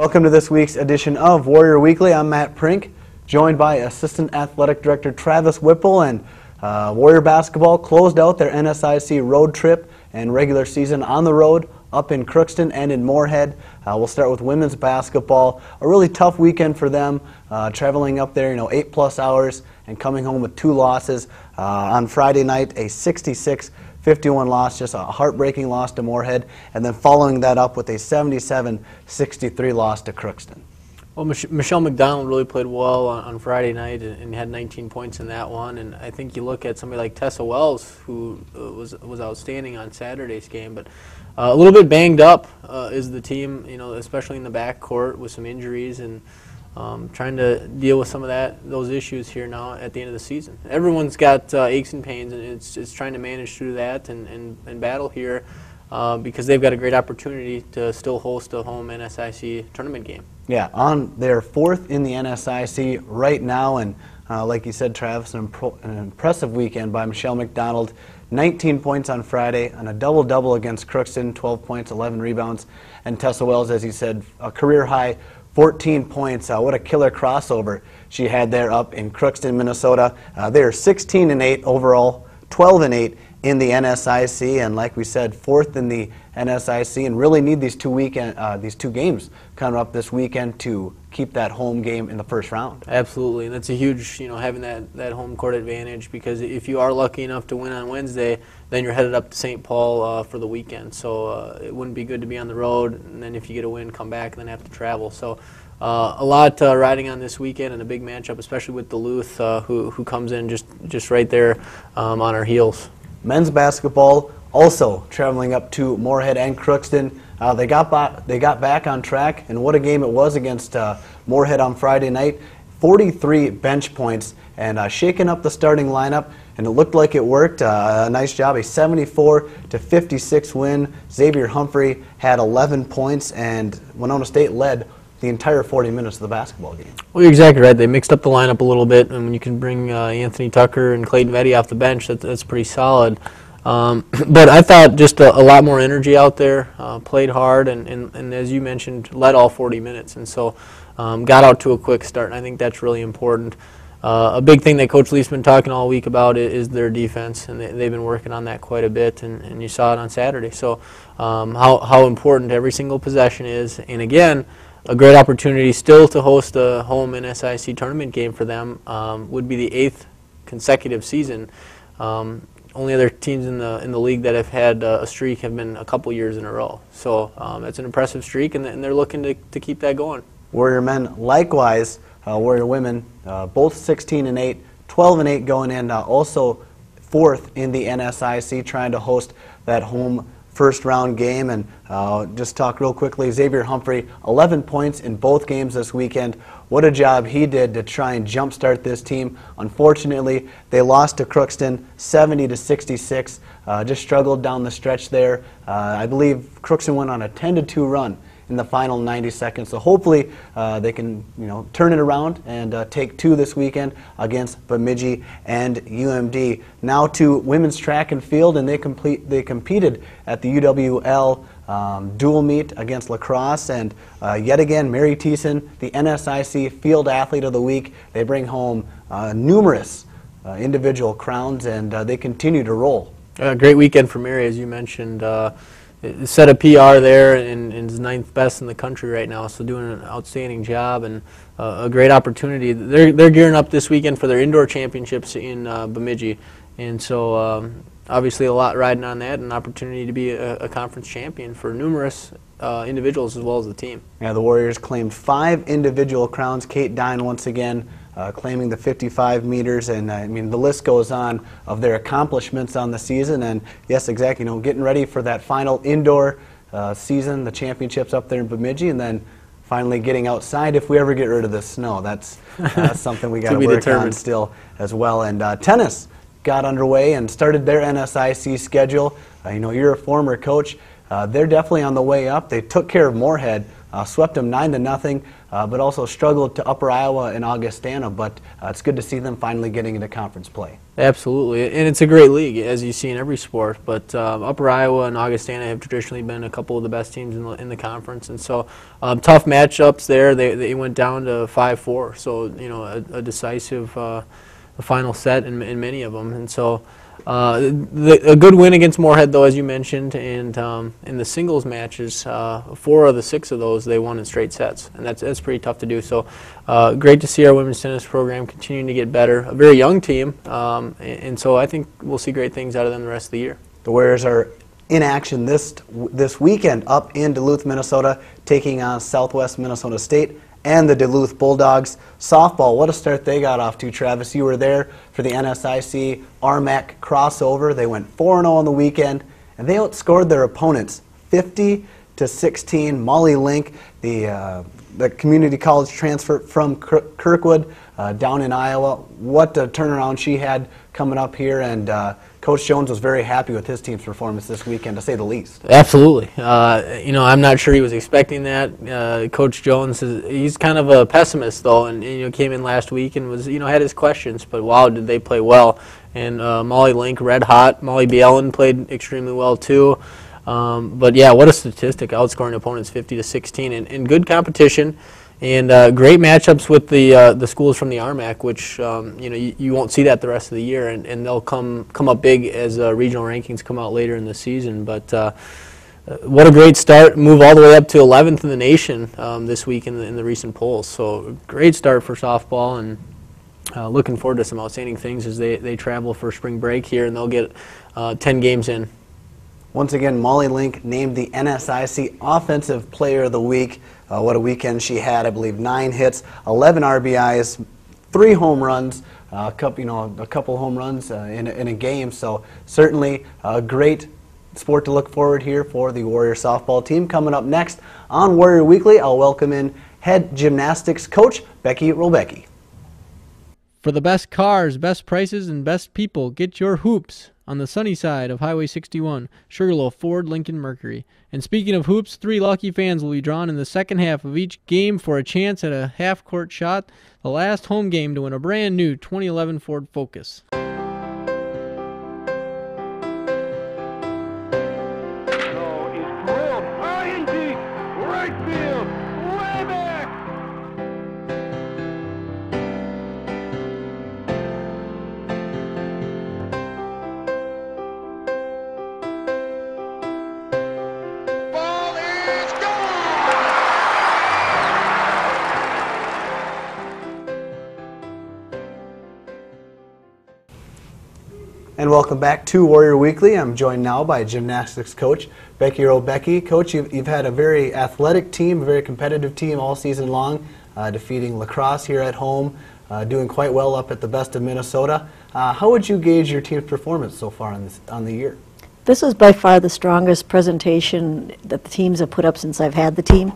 Welcome to this week's edition of Warrior Weekly. I'm Matt Prink, joined by Assistant Athletic Director Travis Whipple, and Warrior basketball closed out their NSIC road trip and regular season on the road up in Crookston and in Moorhead. We'll start with women's basketball. A really tough weekend for them, traveling up there, 8+ hours and coming home with 2 losses. On Friday night, a 66-51 loss, just a heartbreaking loss to Moorhead, and then following that up with a 77-63 loss to Crookston. Well, Michelle McDonald really played well on Friday night and had 19 points in that one. And I think you look at somebody like Tessa Wells, who was outstanding on Saturday's game, but a little bit banged up is the team, especially in the backcourt with some injuries and trying to deal with some of those issues here now at the end of the season. Everyone's got aches and pains, and it's trying to manage through that and battle here because they've got a great opportunity to still host a home NSIC tournament game. Yeah, on their 4th in the NSIC right now, and like you said, Travis, an impressive weekend by Michelle McDonald. 19 points on Friday and a double-double against Crookston, 12 points, 11 rebounds. And Tessa Wells, as you said, a career-high 14 points. What a killer crossover she had there up in Crookston, Minnesota. They are 16-8 overall, 12-8 in the NSIC, and like we said, 4th in the NSIC, and really need these two games coming up this weekend to keep that home game in the first round. Absolutely, and that's a huge, having that home court advantage, because if you are lucky enough to win on Wednesday, then you're headed up to St. Paul for the weekend. So it wouldn't be good to be on the road, and then if you get a win, come back and then have to travel. So a lot riding on this weekend, and a big matchup, especially with Duluth, who comes in just right there on our heels. Men's basketball also traveling up to Moorhead and Crookston. They got back on track, and what a game it was against Moorhead on Friday night. 43 bench points, and shaking up the starting lineup, and it looked like it worked. A nice job, a 74-56 win. Xavier Humphrey had 11 points, and Winona State led the entire 40 minutes of the basketball game. Well, you're exactly right. They mixed up the lineup a little bit, and when you can bring Anthony Tucker and Clayton Vetty off the bench, that's pretty solid. But I thought just a lot more energy out there, played hard, and as you mentioned, led all 40 minutes, and so got out to a quick start, and I think that's really important. A big thing that Coach Lee's been talking all week about is their defense, and they've been working on that quite a bit, and you saw it on Saturday. So how important every single possession is, and again, a great opportunity still to host a home NSIC tournament game for them. Would be the 8th consecutive season. Only other teams in the league that have had a streak have been a couple years in a row. So that's an impressive streak, and they're looking to keep that going. Warrior men likewise, Warrior women, both 16-8, 12-8 going in, also 4th in the NSIC, trying to host that home first round game. And just talk real quickly, Xavier Humphrey, 11 points in both games this weekend. What a job he did to try and jumpstart this team. Unfortunately, they lost to Crookston 70-66, just struggled down the stretch there. I believe Crookston went on a 10-2 run in the final 90 seconds. So hopefully they can turn it around and take 2 this weekend against Bemidji and UMD. Now to women's track and field, and they competed at the UWL dual meet against La Crosse, and yet again Mary Thiessen, the NSIC Field Athlete of the Week. They bring home numerous individual crowns, and they continue to roll. Great weekend for Mary, as you mentioned. Set a PR there and is 9th best in the country right now, so doing an outstanding job and a great opportunity. They're gearing up this weekend for their indoor championships in Bemidji, and so obviously a lot riding on that, and an opportunity to be a conference champion for numerous individuals as well as the team. Yeah, the Warriors claimed 5 individual crowns. Kate Dine once again claiming the 55 meters, and I mean the list goes on of their accomplishments on the season. And yes, exactly, getting ready for that final indoor season, the championships up there in Bemidji, and then finally getting outside if we ever get rid of the snow. That's something we got to work on still as well. And tennis got underway and started their NSIC schedule. You're a former coach. they're definitely on the way up. They took care of Moorhead, swept them 9-0, but also struggled to Upper Iowa and Augustana. But it's good to see them finally getting into conference play. Absolutely, and it's a great league, as you see in every sport. But Upper Iowa and Augustana have traditionally been a couple of the best teams in the conference, and so tough matchups there. They went down to 5-4, so a decisive final set in many of them, and so. A good win against Moorhead, though, as you mentioned, and in the singles matches, 4 of the 6 of those they won in straight sets, and that's pretty tough to do. So great to see our women's tennis program continuing to get better. A very young team, and so I think we'll see great things out of them the rest of the year. The Warriors are in action this weekend up in Duluth, Minnesota, taking on Southwest Minnesota State and the Duluth Bulldogs. Softball, what a start they got off to, Travis. You were there for the NSIC RMAC crossover. They went 4-0 on the weekend, and they outscored their opponents 50-16. Molly Link, the community college transfer from Kirkwood down in Iowa. What a turnaround she had coming up here, and Coach Jones was very happy with his team's performance this weekend, to say the least. Absolutely. I'm not sure he was expecting that. Coach Jones, he's kind of a pessimist, though, and came in last week and was had his questions, but wow, did they play well. And Molly Link, red hot. Molly Bielen played extremely well, too. But yeah, what a statistic, outscoring opponents 50-16, and good competition. And great matchups with the schools from the RMAC, which you won't see that the rest of the year, and they'll come up big as regional rankings come out later in the season. But what a great start! Move all the way up to 11th in the nation this week in the recent polls. So great start for softball, and looking forward to some outstanding things as they travel for spring break here, and they'll get 10 games in. Once again, Molly Link named the NSIC Offensive Player of the Week. What a weekend she had. I believe 9 hits, 11 RBIs, 3 home runs, a couple home runs in a game. So certainly a great sport to look forward here for the Warrior softball team. Coming up next on Warrior Weekly, I'll welcome in head gymnastics coach Beckie Rolbiecki. For the best cars, best prices, and best people, get your hoops on the sunny side of Highway 61, Sugarloaf Ford Lincoln Mercury. And speaking of hoops, 3 lucky fans will be drawn in the second half of each game for a chance at a half-court shot, the last home game to win a brand new 2011 Ford Focus. And welcome back to Warrior Weekly. I'm joined now by gymnastics coach Beckie Rolbiecki. Coach, you've had a very athletic team, a very competitive team all season long, defeating lacrosse here at home, doing quite well up at the Best of Minnesota. How would you gauge your team's performance so far on the year? This is by far the strongest presentation that the teams have put up since I've had the team.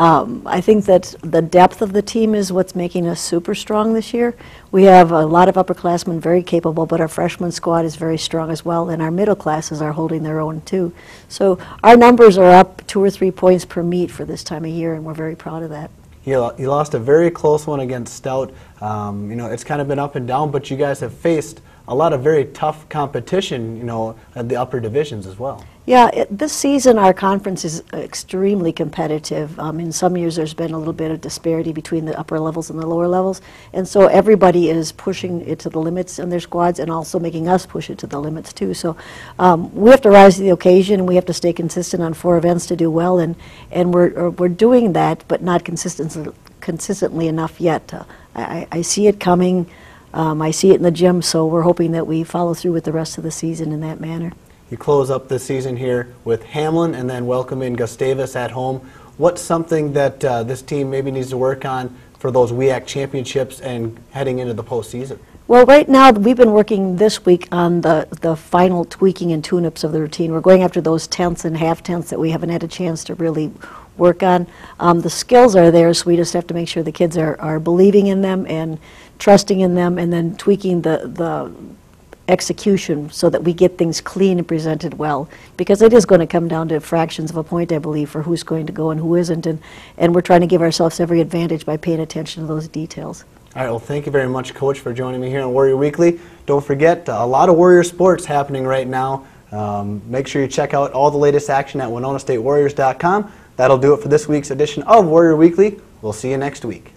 I think that the depth of the team is what's making us super strong this year. We have a lot of upperclassmen very capable, but our freshman squad is very strong as well, and our middle classes are holding their own too. So our numbers are up 2 or 3 points per meet for this time of year, and we're very proud of that. You lost a very close one against Stout. It's kind of been up and down, but you guys have faced a lot of very tough competition, at the upper divisions as well. Yeah, this season our conference is extremely competitive. In some years there's been a little bit of disparity between the upper levels and the lower levels, and so everybody is pushing it to the limits in their squads and also making us push it to the limits too. So we have to rise to the occasion, and we have to stay consistent on 4 events to do well, and we're doing that, but not consistently enough yet. I see it coming. I see it in the gym, so we're hoping that we follow through with the rest of the season in that manner. You close up the season here with Hamlin and then welcome in Gustavus at home. What's something that this team maybe needs to work on for those WEAC championships and heading into the postseason? Well, right now we've been working this week on the final tweaking and tune-ups of the routine. We're going after those tenths and half-tenths that we haven't had a chance to really work on. The skills are there, so we just have to make sure the kids are believing in them and trusting in them, and then tweaking the execution so that we get things clean and presented well, because it is going to come down to fractions of a point, I believe, for who's going to go and who isn't, and we're trying to give ourselves every advantage by paying attention to those details. All right, well, thank you very much, Coach, for joining me here on Warrior Weekly. Don't forget, a lot of Warrior sports happening right now. Make sure you check out all the latest action at WinonaStateWarriors.com. That'll do it for this week's edition of Warrior Weekly. We'll see you next week.